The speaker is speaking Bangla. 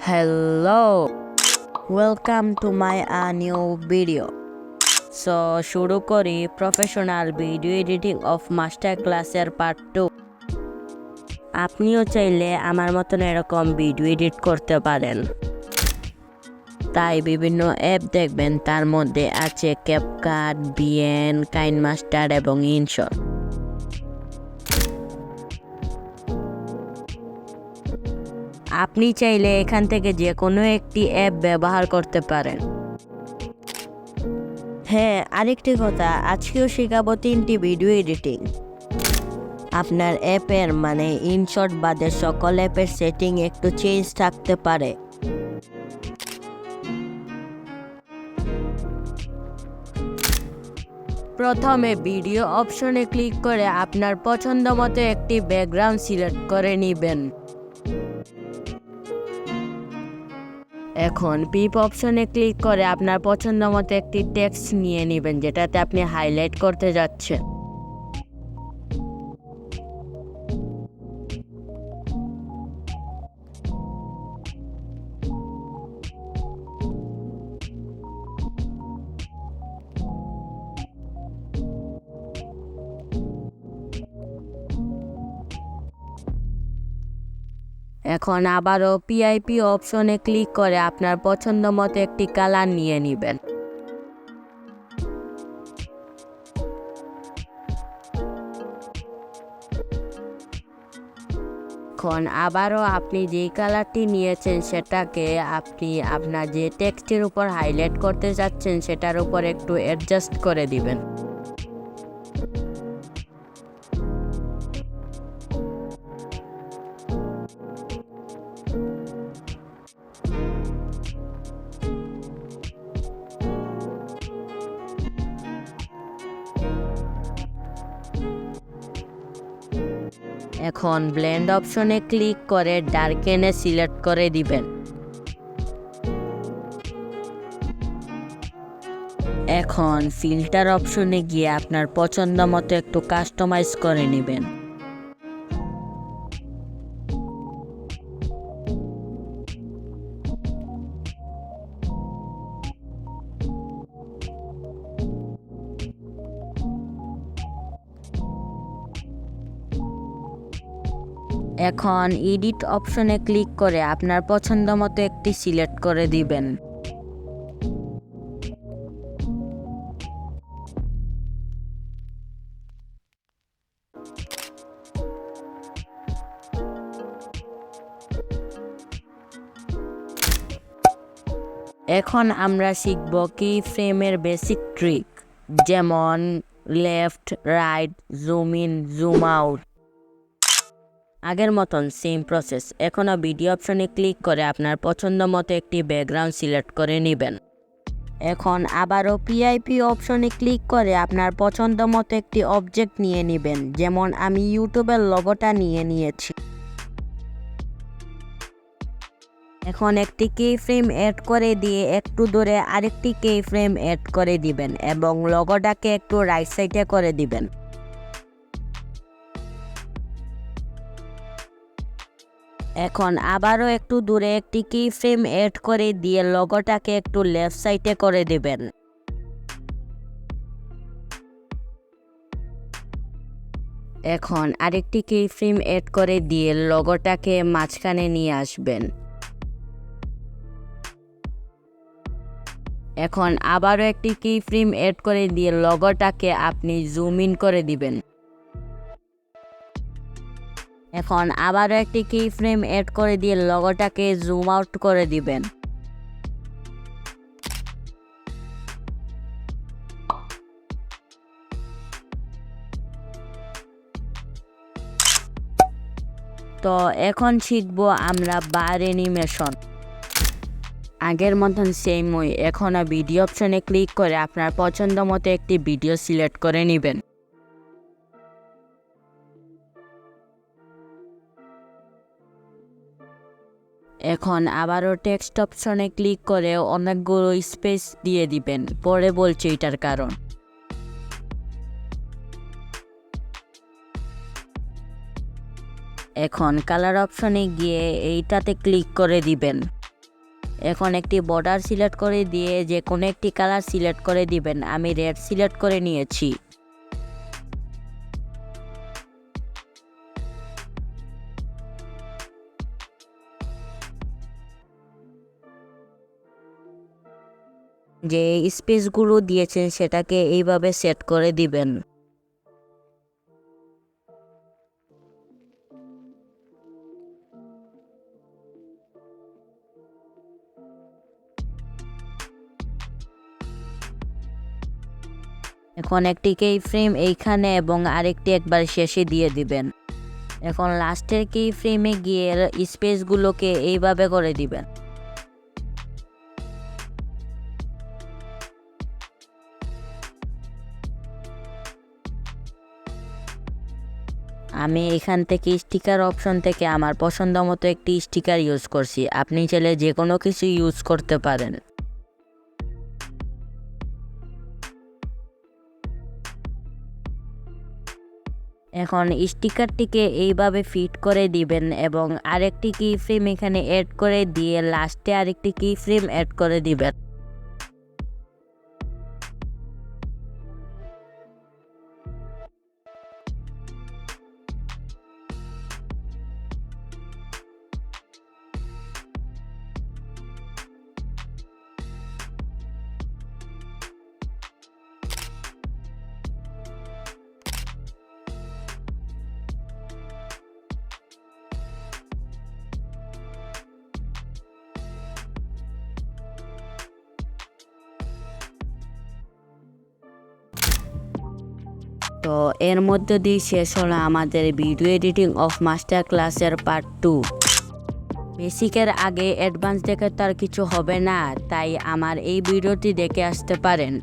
Hello, welcome to my new video. So শুরু করি professional video editing of master ক্লাসের পার্ট 2। আপনিও চাইলে আমার মতন এরকম ভিডিও এডিট করতে পারেন। তাই বিভিন্ন অ্যাপ দেখবেন, তার মধ্যে আছে ক্যাপকাট, বিএন, কাইনমাস্টার এবং ইনশট। আপনি চাইলে এখান থেকে যে কোনো একটি অ্যাপ ব্যবহার করতে পারেন। হ্যাঁ, আরেকটি কথা, আজকেও শেখাবো 3টি ভিডিও এডিটিং। আপনার অ্যাপের মানে ইনশট বাদে সকল অ্যাপের সেটিং একটু চেঞ্জ থাকতে পারে। প্রথমে ভিডিও অপশনে ক্লিক করে আপনার পছন্দ মতো একটি ব্যাকগ্রাউন্ড সিলেক্ট করে নেবেন। এখন পিপ অপশনে ক্লিক করে আপনার পছন্দ মতো একটি টেক্সট নিয়ে নেবেন, যেটাতে আপনি হাইলাইট করতে যাচ্ছেন। এখন আবারও পিআইপি অপশনে ক্লিক করে আপনার পছন্দ মতো একটি কালার নিয়ে নেবেন। এখন আবারও আপনি যেই কালারটি নিয়েছেন সেটাকে আপনি আপনার যে টেক্সটের উপর হাইলাইট করতে যাচ্ছেন সেটার উপর একটু অ্যাডজাস্ট করে দিবেন। এখন ব্লেন্ড অপশনে ক্লিক করে ডার্কেনে সিলেক্ট করে দিবেন। এখন ফিল্টার অপশনে গিয়ে আপনার পছন্দ মতো একটু কাস্টমাইজ করে নেবেন। এখন এডিট অপশনে ক্লিক করে আপনার পছন্দ মতো একটি সিলেক্ট করে দিবেন। এখন আমরা শিখব কি ফ্রেমের বেসিক ট্রিক, যেমন left, right, zoom in, zoom out. আগের মতন সেম প্রসেস। এখনও ভিডিও অপশনে ক্লিক করে আপনার পছন্দ মতো একটি ব্যাকগ্রাউন্ড সিলেক্ট করে নেবেন। এখন আবারও পিআইপি অপশনে ক্লিক করে আপনার পছন্দ মতো একটি অবজেক্ট নিয়ে নেবেন, যেমন আমি ইউটিউবের লোগোটা নিয়ে নিয়েছি। এখন একটি কি ফ্রেম অ্যাড করে দিয়ে একটু দূরে আরেকটি কি ফ্রেম অ্যাড করে দিবেন এবং লোগোটাকে একটু রাইট সাইডে করে দিবেন। এখন আবারও একটু দূরে একটি কি ফ্রেম অ্যাড করে দিয়ে লোগোটাকে একটু লেফট সাইডে করে দিবেন। এখন আরেকটি কি ফ্রেম অ্যাড করে দিয়ে লোগোটাকে মাঝখানে নিয়ে আসবেন। এখন আবারও একটি কি ফ্রেম অ্যাড করে দিয়ে লোগোটাকে আপনি জুম ইন করে দিবেন। এখন আবারও একটি কি ফ্রেম অ্যাড করে দিয়ে লোগোটাকে জুম আউট করে দিবেন। তো এখন শিখব আমরা বার অ্যানিমেশন। আগের মতন সেম ওয়ে। এখন ভিডিও অপশনে ক্লিক করে আপনার পছন্দ মতো একটি ভিডিও সিলেক্ট করে নেবেন। এখন আবারও টেক্সট অপশনে ক্লিক করে অনেকগুলো স্পেস দিয়ে দিবেন, পরে বলছি এটার কারণ। এখন কালার অপশনে গিয়ে এইটাতে ক্লিক করে দিবেন। এখন একটি বর্ডার সিলেক্ট করে দিয়ে যে কোনো একটি কালার সিলেক্ট করে দিবেন। আমি রেড সিলেক্ট করে নিয়েছি। যে স্পেসগুলো দিয়েছেন সেটাকে এইভাবে সেট করে দিবেন। এখন একটি কি ফ্রেম এইখানে এবং আরেকটি একবার শেষে দিয়ে দিবেন। এখন লাস্টের কি ফ্রেমে গিয়ে স্পেসগুলোকে এইভাবে করে দিবেন। আমি এখান থেকে স্টিকার অপশন থেকে আমার পছন্দ মতো একটি স্টিকার ইউজ করছি। আপনি চাইলে যে কোনো কিছু ইউজ করতে পারেন। এখন স্টিকারটিকে এইভাবে ফিট করে দিবেন এবং আরেকটি কি ফ্রেম এখানে অ্যাড করে দিয়ে লাস্টে আরেকটি কি ফ্রেম অ্যাড করে দিবেন। তো এর মধ্য দিয়ে শেষ হলো আমাদের ভিডিও এডিটিং অফ মাস্টার ক্লাসের পার্ট 2। বেসিকের আগে অ্যাডভান্স দেখে তো আর কিছু হবে না, তাই আমার এই ভিডিওটি দেখে আসতে পারেন।